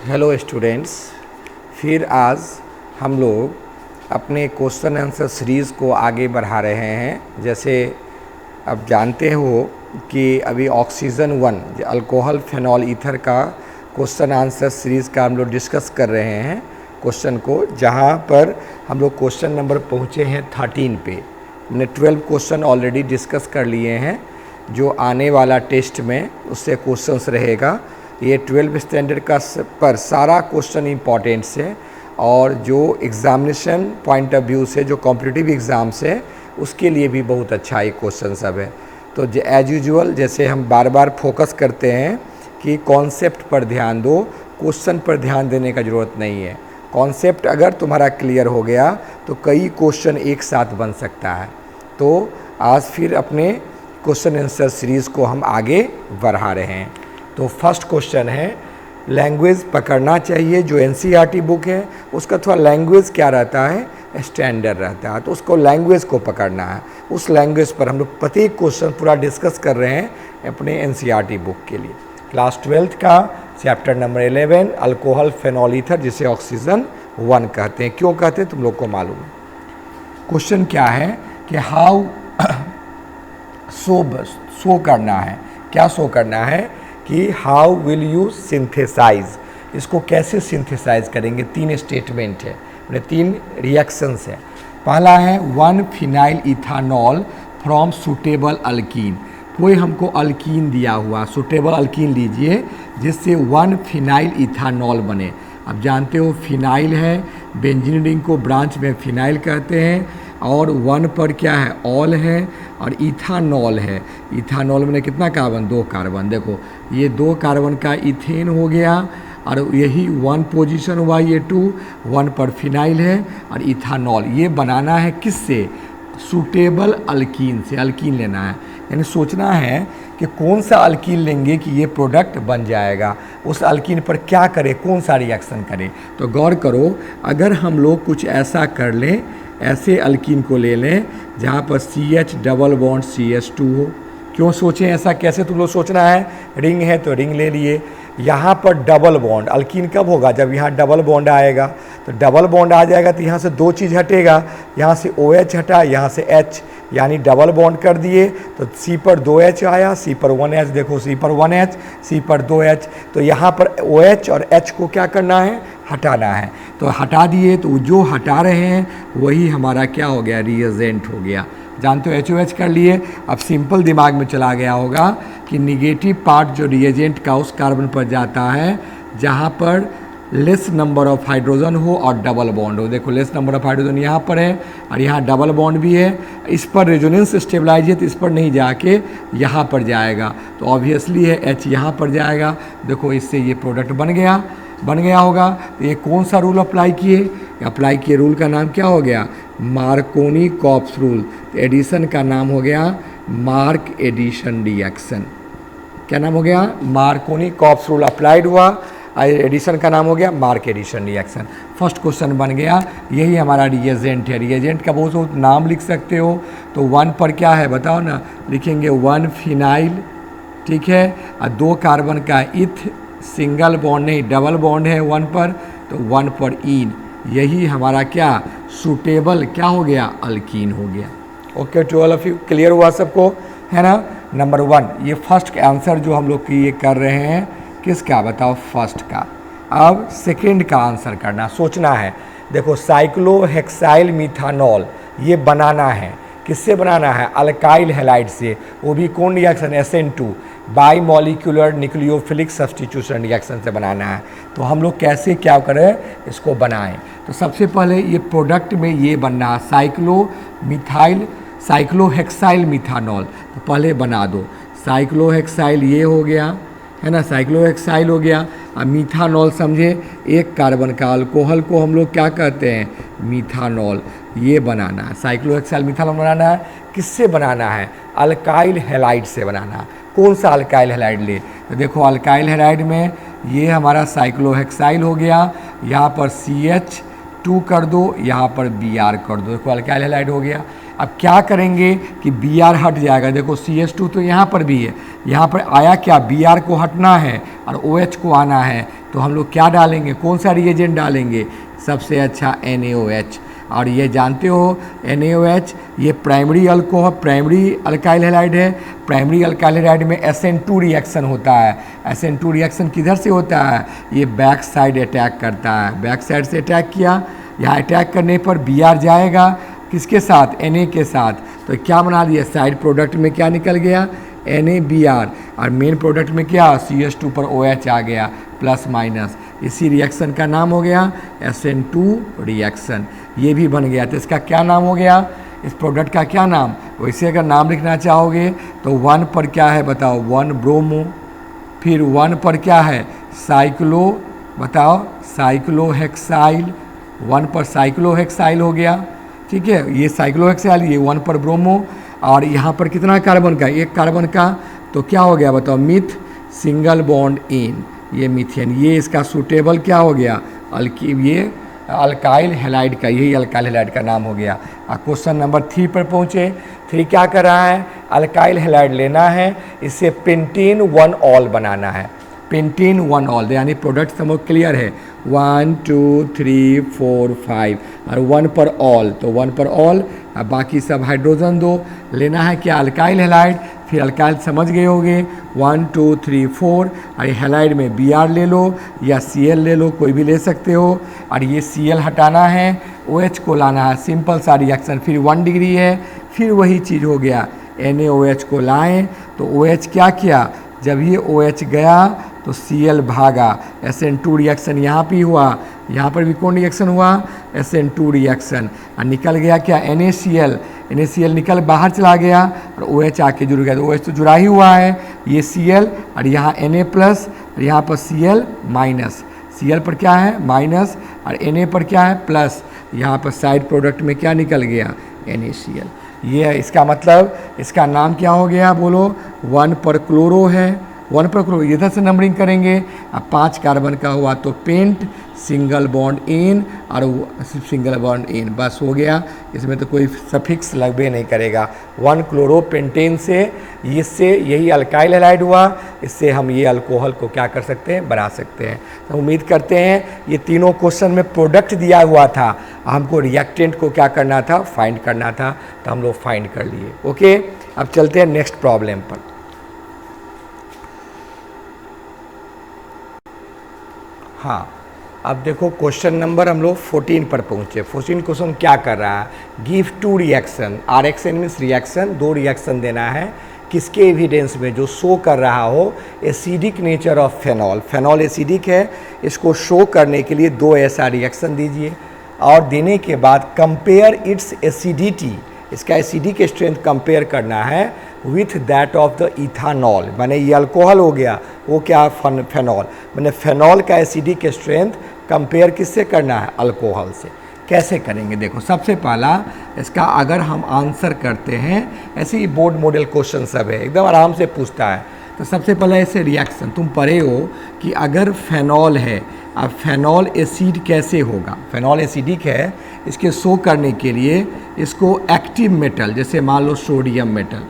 Hello students, फिर आज हम लोग अपने क्वेश्चन आंसर सीरीज़ को आगे बढ़ा रहे हैं। जैसे अब जानते हो कि अभी ऑक्सीजन 1 अल्कोहल फेनॉल ईथर का क्वेश्चन आंसर सीरीज़ का हम लोग डिस्कस कर रहे हैं क्वेश्चन को, जहां पर हम लोग क्वेश्चन नंबर पहुंचे हैं 13 पे। हमने 12 क्वेश्चन ऑलरेडी डिस्कस कर लिए हैं। जो आने वाला टेस्ट में उससे क्वेश्चंस रहेगा। ये 12 स्टैंडर्ड का पर सारा क्वेश्चन इम्पॉर्टेंट्स है, और जो एग्ज़ामिनेशन पॉइंट ऑफ व्यू से जो कॉम्पिटिटिव एग्ज़ाम्स है उसके लिए भी बहुत अच्छा ये क्वेश्चन सब है। तो एज यूजुअल जैसे हम बार बार फोकस करते हैं कि कॉन्सेप्ट पर ध्यान दो, क्वेश्चन पर ध्यान देने का ज़रूरत नहीं है। कॉन्सेप्ट अगर तुम्हारा क्लियर हो गया तो कई क्वेश्चन एक साथ बन सकता है। तो आज फिर अपने क्वेश्चन आंसर सीरीज़ को हम आगे बढ़ा रहे हैं। तो फर्स्ट क्वेश्चन है, लैंग्वेज पकड़ना चाहिए। जो एनसीईआरटी बुक है उसका थोड़ा लैंग्वेज क्या रहता है, स्टैंडर्ड रहता है, तो उसको लैंग्वेज को पकड़ना है। उस लैंग्वेज पर हम लोग प्रत्येक क्वेश्चन पूरा डिस्कस कर रहे हैं अपने एनसीईआरटी बुक के लिए। क्लास 12th का chapter number 11 alcohol phenol ether, जिसे ऑक्सीजन 1 कहते हैं। क्यों कहते हैं तुम लोग को मालूम है। क्वेश्चन क्या है कि हाउ शो करना है, क्या शो करना है कि हाउ विल यू सिंथेसाइज, इसको कैसे सिंथेसाइज करेंगे। 3 स्टेटमेंट है, 3 रिएक्शंस है। पहला है 1 phenyl ethanol from suitable alkyne. कोई हमको अल्कीन दिया हुआ, सुटेबल अल्कीन लीजिए जिससे 1 फिनाइल इथानॉल बने। अब जानते हो फिनाइल है, बेंजीन रिंग को ब्रांच में फिनाइल कहते हैं, और 1 पर क्या है, ऑल है, और इथानॉल है। इथानॉल में कितना कार्बन, 2 कार्बन। देखो ये 2 कार्बन का इथेन हो गया, और यही 1 पोजीशन हुआ, ये 2, 1 पर फिनाइल है और इथानॉल। ये बनाना है किससे, सूटेबल अल्कीन से। अल्कीन लेना है, यानी सोचना है कि कौन सा अल्कीन लेंगे कि ये प्रोडक्ट बन जाएगा। उस अल्कीन पर क्या करें, कौन सा रिएक्शन करें। तो गौर करो, अगर हम लोग कुछ ऐसा कर लें, ऐसे अल्कीन को ले लें जहाँ पर CH डबल बॉन्ड CH2 हो। क्यों सोचें ऐसा, कैसे तुम लोग सोचना है, रिंग है तो रिंग ले लिए। यहाँ पर डबल बॉन्ड अल्कीन कब होगा, जब यहाँ डबल बॉन्ड आएगा। तो डबल बॉन्ड आ जाएगा तो यहाँ से 2 चीज़ हटेगा, यहाँ से OH हटा, यहाँ से H, यानी डबल बॉन्ड कर दिए तो C पर 2H आया, C पर 1H। देखो C पर 1H, C पर 2H। तो यहाँ पर OH और H को क्या करना है, हटाना है। तो हटा दिए, तो जो हटा रहे हैं वही हमारा क्या हो गया, रिएजेंट हो गया। जानते हो HOH कर लिए। अब सिंपल दिमाग में चला गया होगा कि निगेटिव पार्ट जो रिएजेंट का उस कार्बन पर जाता है जहाँ पर लेस नंबर ऑफ हाइड्रोजन हो और डबल बॉन्ड हो। देखो लेस नंबर ऑफ हाइड्रोजन यहाँ पर है और यहाँ डबल बॉन्ड भी है। इस पर रेजोनेंस स्टेबलाइज है तो इस पर नहीं जाके यहाँ पर जाएगा, तो ऑब्वियसली है H यहाँ पर जाएगा। देखो इससे ये प्रोडक्ट बन गया होगा। तो ये कौन सा रूल अप्लाई किए, रूल का नाम क्या हो गया, मार्कोनी-कॉप्स रूल। तो एडिशन का नाम हो गया मार्क एडिशन रिएक्शन। क्या नाम हो गया, मार्कोनी-कॉप्स रूल अप्लाइड हुआ, एडिशन का नाम हो गया mark addition reaction. First question बन गया। यही हमारा रिएजेंट है। रिएजेंट का बहुत नाम लिख सकते हो। तो 1 पर क्या है बताओ ना, लिखेंगे 1 फिनाइल, ठीक है, और 2 कार्बन का इथ, सिंगल बॉन्ड नहीं डबल बॉन्ड है 1 पर, तो 1 पर ईन। यही हमारा क्या, सूटेबल क्या हो गया, अल्कीन हो गया। Okay, to all of you clear हुआ सबको, है ना। नंबर 1 ये फर्स्ट आंसर जो हम लोग ये कर रहे हैं, किसका बताओ, फर्स्ट का। अब सेकंड का आंसर करना, सोचना है। देखो साइक्लोहेक्साइल मिथानॉल ये बनाना है, किससे बनाना है, अल्काइल हैलाइड से। वो भी कौन reaction, SN2 by molecular nucleophilic substitution reaction से बनाना है। तो हम लोग कैसे क्या करें, इसको बनाएं। तो सबसे पहले ये प्रोडक्ट में ये बनना है साइक्लोहेक्साइल मिथानॉल। तो पहले बना दो साइक्लोहेक्साइल, ये हो गया है ना, साइक्लोहेक्साइल हो गया। अब मिथानॉल समझे, 1 कार्बन का अल्कोहल को हम लोग क्या कहते हैं, मिथानॉल। ये बनाना है, साइक्लोहेक्साइल मिथानॉल बनाना है। किससे बनाना है, अल्काइल हैलाइड से बनाना है। कौन सा अल्काइल हैलाइड ले, तो देखो अल्काइल हैलाइड में ये हमारा साइक्लोहेक्साइल हो गया, यहाँ पर CH2 कर दो, यहाँ पर Br कर दो। देखो अल्काइल हैलाइड हो गया। अब क्या करेंगे कि Br हट जाएगा। देखो CH2 तो यहाँ पर भी है, यहाँ पर आया क्या, Br को हटना है, और OH को आना है तो हम लोग क्या डालेंगे, कौन सा रिएजेंट डालेंगे, सबसे अच्छा NaOH। और ये जानते हो NaOH ये primary alcohol, primary alkyl halide है। प्राइमरी अल्काइल हैलाइड में SN2 रिएक्शन होता है। SN2 रिएक्शन किधर से होता है, ये बैक साइड अटैक करता है, बैक साइड से अटैक किया, यहाँ अटैक करने पर Br जाएगा किसके साथ, Na के साथ, तो क्या बना दिया, साइड प्रोडक्ट में क्या निकल गया, NaBr, और मेन प्रोडक्ट में क्या CH2 पर OH आ गया प्लस माइनस, इसी रिएक्शन का नाम हो गया SN2 रिएक्शन। ये भी बन गया, तो इसका क्या नाम हो गया, इस प्रोडक्ट का क्या नाम, वैसे अगर नाम लिखना चाहोगे तो 1 पर क्या है बताओ, 1 ब्रोमो, फिर 1 पर क्या है साइक्लो, बताओ साइक्लोहेक्साइल, 1 पर साइक्लोहेक्साइल हो गया, ठीक है, ये साइक्लोहेक्साइल, ये 1 पर ब्रोमो, और यहाँ पर कितना कार्बन का, एक कार्बन का, तो क्या हो गया बताओ, मिथ सिंगल बॉन्ड इन, ये मीथेन, ये इसका सूटेबल क्या हो गया, ये अल्काइल हैलाइड का, यही अल्काइल हैलाइड का नाम हो गया। क्वेश्चन नंबर 3 पर पहुँचे। 3 क्या कर रहा है, अल्काइल हैलाइड लेना है, इससे पेंटीन 1 ऑल बनाना है, पेंटीन 1 ऑल, यानी प्रोडक्ट समझ क्लियर है, 1 2 3 4 5 और 1 पर ऑल, तो 1 पर ऑल, अब बाकी सब हाइड्रोजन दो, लेना है क्या अल्काइल हैलाइड, फिर अल्काइल समझ गए होंगे 1 2 3 4, और हैलाइड में Br ले लो या Cl ले लो, कोई भी ले सकते हो, और ये Cl हटाना है, OH को लाना है, सिंपल सा रिएक्शन, फिर 1 डिग्री है, फिर वही चीज़ हो गया, NaOH को लाएं तो OH क्या किया, जब ये OH गया तो Cl भागा, SN2 रिएक्शन यहाँ भी हुआ, यहाँ पर भी कौन रिएक्शन हुआ, SN2 रिएक्शन, और निकल गया क्या NaCl, NaCl निकल बाहर चला गया और OH आके जुड़ गया, तो OH तो जुड़ा ही हुआ है, ये Cl और यहाँ Na प्लस और यहाँ पर Cl माइनस, Cl पर क्या है माइनस और Na पर क्या है प्लस, यहाँ पर साइड प्रोडक्ट में क्या निकल गया NaCl। ये है इसका मतलब, इसका नाम क्या हो गया बोलो, 1 पर क्लोरो है, 1 पर क्लोरो, इधर से नंबरिंग करेंगे, अब 5 कार्बन का हुआ तो पेंट सिंगल बॉन्ड इन और सिंगल बॉन्ड इन, बस हो गया, इसमें तो कोई सफिक्स लगबे नहीं करेगा। 1 क्लोरोपेंटेन से, इससे यही अल्काइल हैलाइड हुआ, इससे हम ये अल्कोहल को क्या कर सकते हैं, बना सकते हैं। तो उम्मीद करते हैं ये तीनों क्वेश्चन में प्रोडक्ट दिया हुआ था, हमको रिएक्टेंट को क्या करना था, फाइंड करना था, तो हम लोग फाइंड कर लिए। ओके, अब चलते हैं नेक्स्ट प्रॉब्लम पर। हाँ, अब देखो क्वेश्चन नंबर हम लोग 14 पर पहुँचे। 14 क्वेश्चन क्या कर रहा है, give 2 reaction, RXN means reaction, 2 reaction देना है, किसके एविडेंस में, जो शो कर रहा हो acidic nature of phenol, phenol acidic है, इसको शो करने के लिए 2 ऐसा रिएक्शन दीजिए, और देने के बाद कंपेयर इट्स एसिडिटी, इसका एसिडिक स्ट्रेंथ कंपेयर करना है with that of the ethanol, माने ये अल्कोहल हो गया, वो क्या फेनॉल, माने फेनॉल का एसिडिक स्ट्रेंथ कंपेयर किससे करना है, अल्कोहल से। कैसे करेंगे देखो, सबसे पहला इसका अगर हम आंसर करते हैं, ऐसे ही बोर्ड मॉडल क्वेश्चन सब है, एकदम आराम से पूछता है, तो सबसे पहले ऐसे रिएक्शन तुम पढ़े हो कि अगर फेनॉल है, अब फेनॉल एसिड कैसे होगा, फेनॉल एसिडिक है, इसके शो करने के लिए इसको एक्टिव मेटल, जैसे मान लो सोडियम मेटल,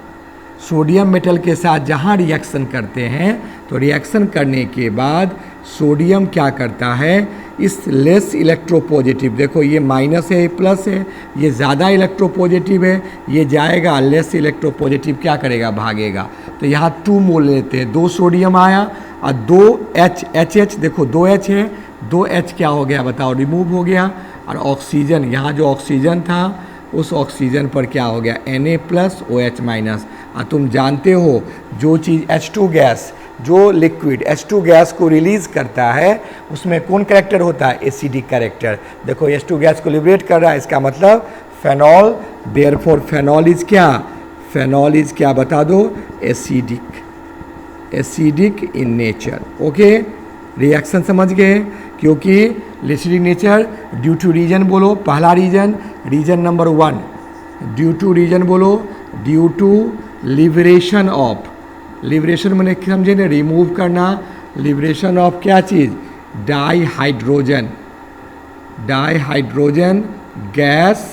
सोडियम मेटल के साथ जहाँ रिएक्शन करते हैं, तो रिएक्शन करने के बाद सोडियम क्या करता है, इस लेस इलेक्ट्रोपॉजिटिव, देखो ये माइनस है, प्लस है, ये ज़्यादा इलेक्ट्रोपॉजिटिव है, ये जाएगा, लेस इलेक्ट्रोपॉजिटिव क्या करेगा, भागेगा, तो यहाँ 2 मोल लेते हैं, 2 सोडियम आया और 2 H, देखो 2 H है, 2 H क्या हो गया बताओ, रिमूव हो गया, और ऑक्सीजन, यहाँ जो ऑक्सीजन था उस ऑक्सीजन पर क्या हो गया, Na प्लस OH माइनस, और तुम जानते हो जो चीज़ H2 गैस, जो लिक्विड H2 गैस को रिलीज़ करता है उसमें कौन कैरेक्टर होता है, एसिडिक कैरेक्टर, देखो H2 गैस को लिबरेट कर रहा है, इसका मतलब फेनॉल, देयरफॉर फेनॉल इज क्या, फेनॉल इज क्या बता दो, acidic, acidic in nature. Okay, reaction समझ गए, क्योंकि acidic nature due to reason बोलो, पहला reason, reason number 1 due to reason बोलो, due to liberation of, liberation मैंने समझे ना, रिमूव करना, लिबरेशन ऑफ क्या चीज़, डाईहाइड्रोजन, डाईहाइड्रोजन गैस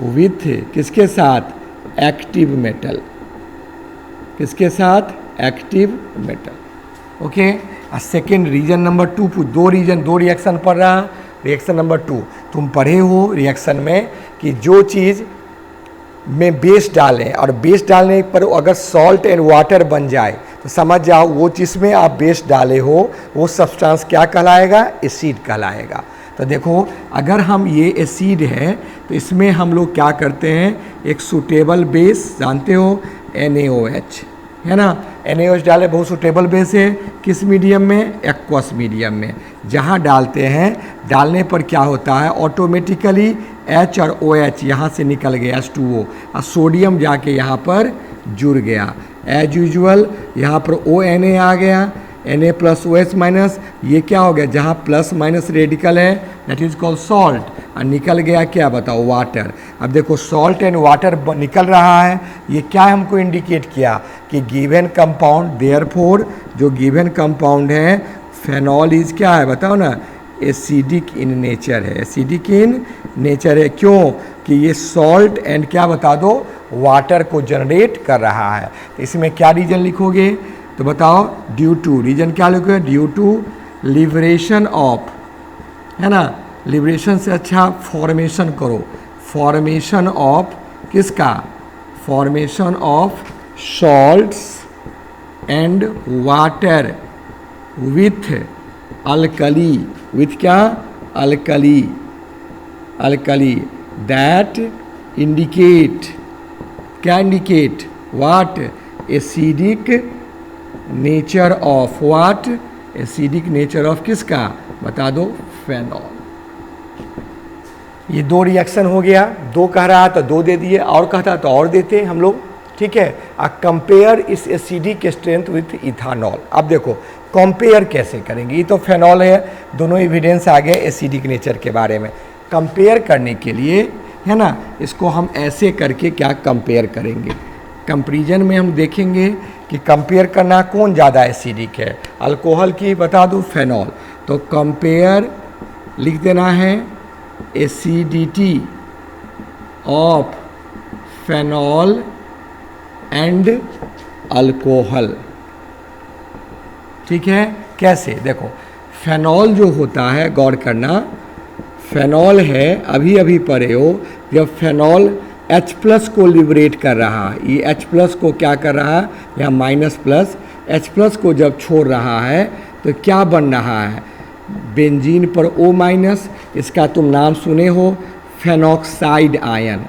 विथ किसके साथ, एक्टिव मेटल, किसके साथ, active metal. Okay, second reason number 2 दो रिएक्शन पढ़ रहा। रिएक्शन नंबर 2 तुम पढ़े हो रिएक्शन में कि जो चीज़ में बेस डालें और बेस डालने पर अगर सॉल्ट एंड वाटर बन जाए तो समझ जाओ वो चीज़ में आप बेस डाले हो वो सब्सटेंस क्या कहलाएगा, एसिड कहलाएगा। तो देखो अगर हम ये एसिड है तो इसमें हम लोग क्या करते हैं, एक सूटेबल बेस जानते हो NaOH है ना, NaOH डाले बहुत सूटेबल बेस है किस मीडियम में, एक्वस मीडियम में। जहाँ डालते हैं डालने पर क्या होता है ऑटोमेटिकली H और OH यहाँ से निकल गया H2O और सोडियम जाके यहाँ पर जुड़ गया। एज यूजुअल यहाँ पर ONa आ गया, Na प्लस OH माइनस, ये क्या हो गया जहाँ प्लस माइनस रेडिकल है दैट इज कॉल्ड सॉल्ट, और निकल गया क्या बताओ वाटर। अब देखो सॉल्ट एंड वाटर निकल रहा है, ये क्या हमको इंडिकेट किया कि गिवन कंपाउंड, देयरफॉर जो गिवन कंपाउंड है फेनॉल इज क्या है बताओ ना, एसिडिक इन नेचर है, एसिडिक इन नेचर है। क्यों कि ये सॉल्ट एंड क्या बता दो वाटर को जनरेट कर रहा है। तो इसमें क्या रीजन लिखोगे तो बताओ, ड्यू टू, रीजन क्या लिखोगे, ड्यू टू लिबरेशन ऑफ, है ना, लिबरेशन से अच्छा फॉर्मेशन करो, फॉर्मेशन ऑफ किसका, formation of salts and water with alkali, with क्या अल्कली, अल्कली दैट इंडिकेट, क्या indicate what, acidic nature of, what acidic nature of किसका बता दो, फेनॉल। ये दो रिएक्शन हो गया, दो कह रहा तो दो दे दिए, और कहता तो और देते हम लोग, ठीक है। कंपेयर इस एसिडिक स्ट्रेंथ विथ इथानॉल। अब देखो कंपेयर कैसे करेंगे, ये तो फेनॉल है, दोनों एविडेंस आ गए एसिडिक नेचर के बारे में। कंपेयर करने के लिए है ना, इसको हम ऐसे करके क्या कंपेयर करेंगे, कंपेरिजन में हम देखेंगे कि कंपेयर करना कौन ज़्यादा एसिडिक है, अल्कोहल की बता दूँ फेनॉल। तो कंपेयर लिख देना है acidity of phenol and alcohol, ठीक है। कैसे देखो, फेनॉल जो होता है गौर करना, फेनॉल है अभी अभी पढ़े हो, जब फेनॉल H प्लस को लिबरेट कर रहा है, ये H प्लस को क्या कर रहा है, यहाँ माइनस प्लस H प्लस को जब छोड़ रहा है तो क्या बन रहा है, बेंजीन पर O माइनस, इसका तुम नाम सुने हो फेनॉक्साइड आयन,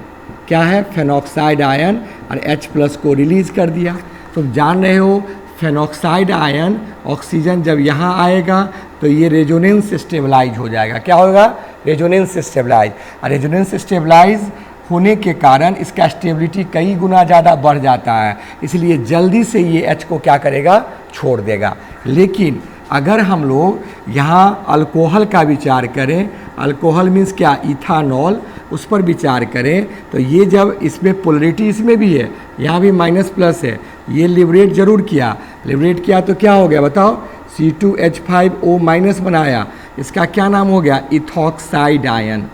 क्या है फेनॉक्साइड आयन, और H प्लस को रिलीज कर दिया। तुम जान रहे हो फेनॉक्साइड आयन ऑक्सीजन जब यहाँ आएगा तो ये रेजोनेंस स्टेबलाइज हो जाएगा, क्या होगा, रेजोनेंस स्टेबलाइज, और रेजोनेंस स्टेबलाइज होने के कारण इसका स्टेबिलिटी कई गुना ज़्यादा बढ़ जाता है, इसलिए जल्दी से ये H को क्या करेगा, छोड़ देगा। लेकिन अगर हम लोग यहाँ अल्कोहल का विचार करें, अल्कोहल मीन्स क्या, इथानॉल, उस पर विचार करें तो ये जब इसमें पोलरिटी इसमें भी है, यहाँ भी माइनस प्लस है, ये लिबरेट जरूर किया, लिबरेट किया तो क्या हो गया बताओ, C2H5O माइनस बनाया, इसका क्या नाम हो गया, इथॉक्साइड आयन,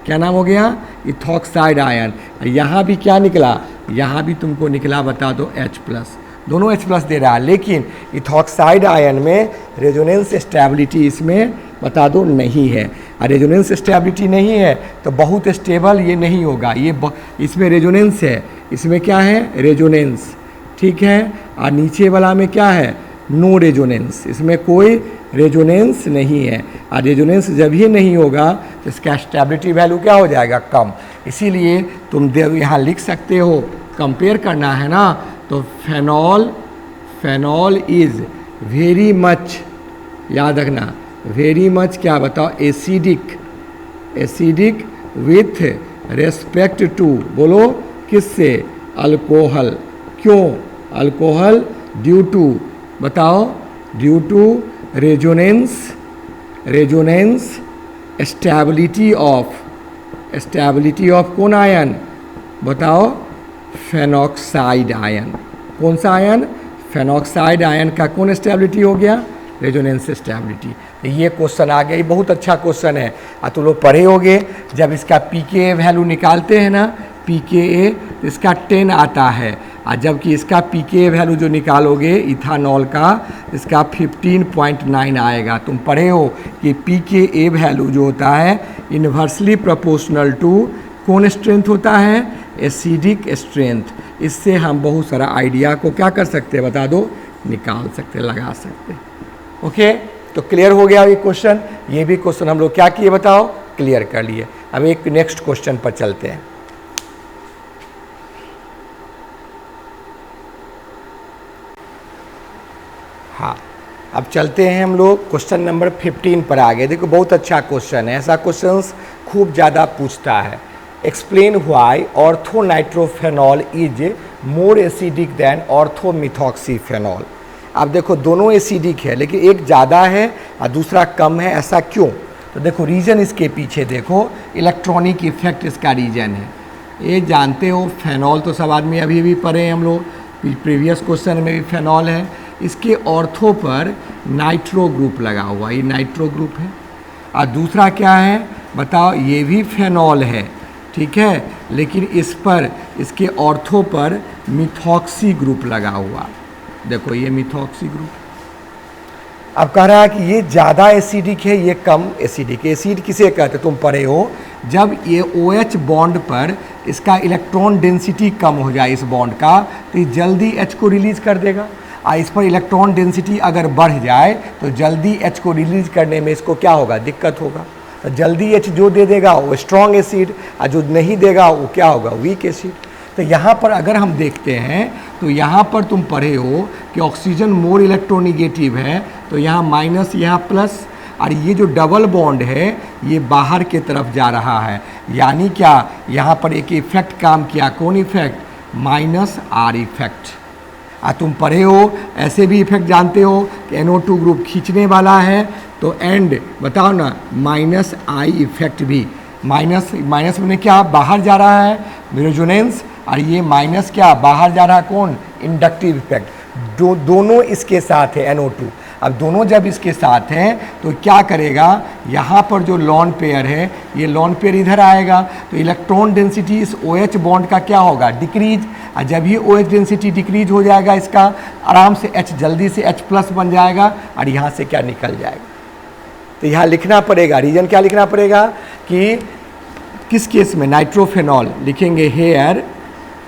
क्या नाम हो गया, इथॉक्साइड आयन। यहाँ भी क्या निकला, यहाँ भी तुमको निकला बता दो H प्लस, दोनों H प्लस दे रहा है, लेकिन इथॉक्साइड आयन में रेजोनेंस स्टेबिलिटी इसमें बता दो नहीं है, और रेजोनेंस स्टेबिलिटी नहीं है तो बहुत स्टेबल ये नहीं होगा, ये इसमें रेजोनेंस है, इसमें क्या है रेजोनेंस, ठीक है, और नीचे वाला में क्या है, नो रेजोनेंस, इसमें कोई रेजोनेंस नहीं है, और रेजोनेंस जब ही नहीं होगा तो इसका स्टेबिलिटी वैल्यू क्या हो जाएगा, कम। इसीलिए तुम यहाँ लिख सकते हो, कंपेयर करना है ना, तो फेनॉल इज वेरी मच, याद रखना वेरी मच क्या बताओ, acidic, acidic with respect to, बोलो किससे, अल्कोहल। क्यों अल्कोहल, ड्यू टू बताओ, due to resonance, resonance stability of, stability of कौन आयन बताओ, फेनॉक्साइड आयन। कौन सा आयन, फेनॉक्साइड आयन का कौन स्टेबिलिटी हो गया, रेजोनेंस स्टेबिलिटी। तो ये क्वेश्चन आ गया, ये बहुत अच्छा क्वेश्चन है, तुम लोग पढ़े होगे, जब इसका pKa वैल्यू निकालते हैं ना, pKa इसका 10 आता है, और जबकि इसका पीके वैल्यू जो निकालोगे इथानॉल का, इसका 15.9 आएगा। तुम पढ़े हो कि पीके ए वैल्यू जो होता है इन्वर्सली प्रोपोर्शनल टू कौन स्ट्रेंथ होता है, एसिडिक स्ट्रेंथ। इससे हम बहुत सारा आइडिया को क्या कर सकते हैं, बता दो, निकाल सकते, लगा सकते। ओके, तो क्लियर हो गया ये क्वेश्चन। ये भी क्वेश्चन हम लोग क्या किए बताओ, क्लियर कर लिए। अब एक नेक्स्ट क्वेश्चन पर चलते हैं। हाँ, अब चलते हैं हम लोग क्वेश्चन नंबर 15 पर आगे। देखो बहुत अच्छा क्वेश्चन है, ऐसा क्वेश्चंस खूब ज़्यादा पूछता है। Explain why orthonitrophenol is more acidic than orthomethoxyphenol. अब देखो दोनों एसिडिक है, लेकिन एक ज़्यादा है और दूसरा कम है, ऐसा क्यों? तो देखो रीज़न इसके पीछे देखो, इलेक्ट्रॉनिक इफेक्ट इसका रीज़न है। ये जानते हो फेनॉल तो सब आदमी अभी भी पढ़े हैं हम लोग, प्रीवियस क्वेश्चन में भी फेनॉल है। इसके ऑर्थो पर नाइट्रो ग्रुप लगा हुआ, ये नाइट्रो ग्रुप है। और दूसरा क्या है बताओ, ये भी फेनॉल है, ठीक है, लेकिन इस पर इसके ऑर्थो पर मिथॉक्सी ग्रुप लगा हुआ। देखो ये मिथॉक्सी ग्रुप। अब कह रहा है कि ये ज़्यादा एसिडिक है, ये कम एसिडिक है। एसिड किसे कहते तुम पढ़े हो, जब ये OH बॉन्ड पर इसका इलेक्ट्रॉन डेंसिटी कम हो जाए इस बॉन्ड का, तो ये जल्दी H को रिलीज कर देगा। और इस पर इलेक्ट्रॉन डेंसिटी अगर बढ़ जाए तो जल्दी H को रिलीज करने में इसको क्या होगा, दिक्कत होगा। तो जल्दी H जो दे देगा वो स्ट्रॉन्ग एसिड, और जो नहीं देगा वो क्या होगा, वीक एसिड। तो यहाँ पर अगर हम देखते हैं तो यहाँ पर तुम पढ़े हो कि ऑक्सीजन मोर इलेक्ट्रोनिगेटिव है, तो यहाँ माइनस यहाँ प्लस, और ये जो डबल बॉन्ड है ये बाहर के तरफ जा रहा है। यानी क्या, यहाँ पर एक इफेक्ट काम किया, कौन इफेक्ट, माइनस आर इफेक्ट। तुम पढ़े हो, ऐसे भी इफेक्ट जानते हो कि NO2 ग्रुप खींचने वाला है, तो एंड बताओ ना माइनस आई इफेक्ट भी। माइनस माइनस में क्या, बाहर जा रहा है रेजोनेंस, और ये माइनस क्या, बाहर जा रहा है कौन, इंडक्टिव इफेक्ट। दोनों इसके साथ है NO2। अब दोनों जब इसके साथ हैं तो क्या करेगा, यहाँ पर जो लॉन पेयर है ये लॉन पेयर इधर आएगा, तो इलेक्ट्रॉन डेंसिटी इस OH बॉन्ड का क्या होगा, डिक्रीज। और जब ही OH डेंसिटी डिक्रीज हो जाएगा इसका, आराम से H जल्दी से H प्लस बन जाएगा और यहाँ से क्या निकल जाएगा। तो यहाँ लिखना पड़ेगा, रीजन क्या लिखना पड़ेगा कि किस केस में, नाइट्रोफेनॉल लिखेंगे हेयर,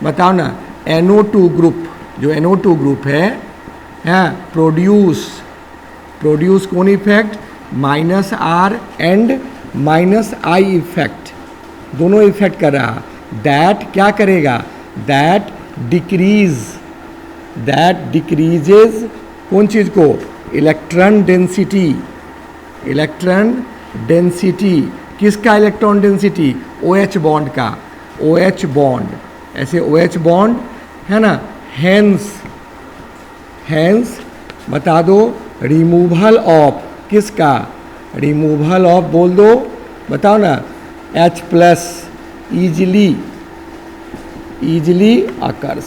बताओ ना, NO2 ग्रुप, जो NO2 ग्रुप है प्रोड्यूस कौन effect, minus R and minus I effect, दोनों इफेक्ट कर रहा। दैट क्या करेगा, दैट डिक्रीजेज कौन चीज़ को, इलेक्ट्रॉन डेंसिटी। किसका इलेक्ट्रॉन डेंसिटी, OH बॉन्ड का, OH बॉन्ड, ऐसे OH बॉन्ड है ना। हैंस बता दो, रिमूवल ऑफ किसका, रिमूवल ऑफ बोल दो, बताओ ना, H प्लस ईजिली अकर्स।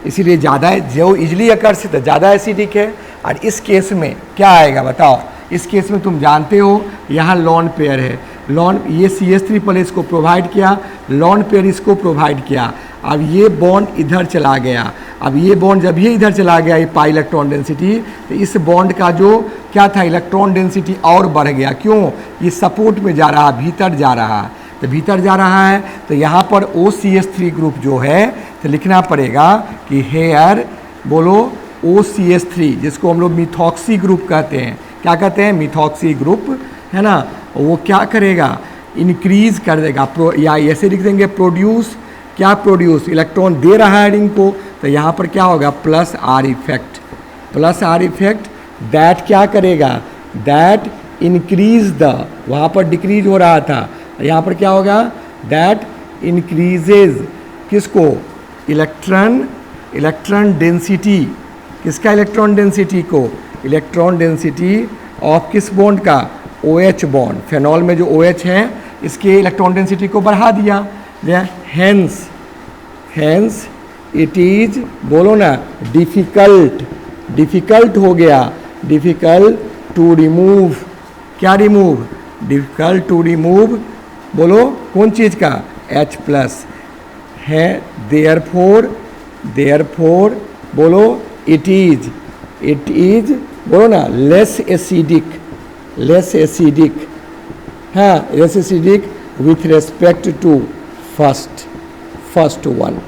इसीलिए ज़्यादा जो ईजिली अकर्स है तो ज़्यादा एसिडिक है। और इस केस में क्या आएगा बताओ, इस केस में तुम जानते हो यहाँ लॉन पेयर है, लॉन ये CH3 प्लस को प्रोवाइड किया, लॉन पेयर इसको प्रोवाइड किया। अब ये बॉन्ड इधर चला गया, अब ये बॉन्ड जब ये इधर चला गया, ये पाई इलेक्ट्रॉन डेंसिटी, तो इस बॉन्ड का जो क्या था, इलेक्ट्रॉन डेंसिटी और बढ़ गया। क्यों, ये सपोर्ट में जा रहा, भीतर जा रहा, तो भीतर जा रहा है, तो यहाँ पर OCH3 ग्रुप जो है तो लिखना पड़ेगा कि हेयर बोलो OCH3, जिसको हम लोग मिथॉक्सी ग्रुप कहते हैं। क्या कहते हैं, मिथॉक्सी ग्रुप है ना। वो क्या करेगा, इंक्रीज कर देगा, या ऐसे लिख देंगे प्रोड्यूस, क्या प्रोड्यूस, इलेक्ट्रॉन दे रहा है रिंग को, तो यहाँ पर क्या होगा, प्लस आर इफेक्ट। दैट क्या करेगा, दैट इंक्रीज द, वहाँ पर डिक्रीज हो रहा था, यहाँ पर क्या होगा, दैट इंक्रीजेज किसको, इलेक्ट्रॉन डेंसिटी। किसका इलेक्ट्रॉन डेंसिटी को, इलेक्ट्रॉन डेंसिटी ऑफ किस बॉन्ड का, OH बॉन्ड। फेनॉल में जो OH है इसके इलेक्ट्रॉन डेंसिटी को बढ़ा दिया। हैंस इट इज बोलो ना, डिफ़िकल्ट हो गया, डिफ़िकल्ट टू रिमूव, क्या रिमूव, डिफ़िकल्ट टू रिमूव बोलो कौन चीज़ का, H प्लस है। देयरफॉर देयरफॉर बोलो इट इज बोलो ना लेस एसिडिक, हाँ less acidic with respect to first one.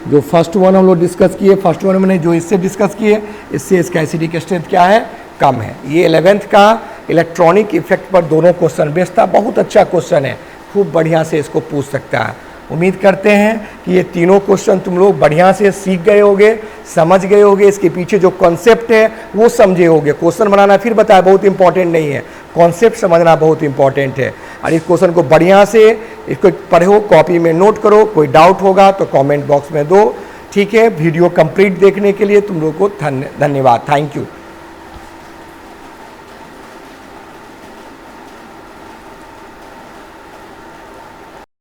जो फर्स्ट वन हम लोग डिस्कस किए, फर्स्ट वन मैंने जो इससे डिस्कस किए, इससे इसका एसिडिक स्ट्रेंथ क्या है, कम है। ये 11th का इलेक्ट्रॉनिक इफेक्ट पर दोनों क्वेश्चन बेस्ड था, बहुत अच्छा क्वेश्चन है, खूब बढ़िया से इसको पूछ सकता है। उम्मीद करते हैं कि ये तीनों क्वेश्चन तुम लोग बढ़िया से सीख गए होगे, समझ गए होगे, इसके पीछे जो कॉन्सेप्ट है वो समझे होगे। क्वेश्चन बनाना फिर बताया बहुत इंपॉर्टेंट नहीं है, कॉन्सेप्ट समझना बहुत इंपॉर्टेंट है। और इस क्वेश्चन को बढ़िया से इसको पढ़ो, कॉपी में नोट करो, कोई डाउट होगा तो कमेंट बॉक्स में दो, ठीक है। वीडियो कंप्लीट देखने के लिए तुम लोग को धन्यवाद, थैंक यू।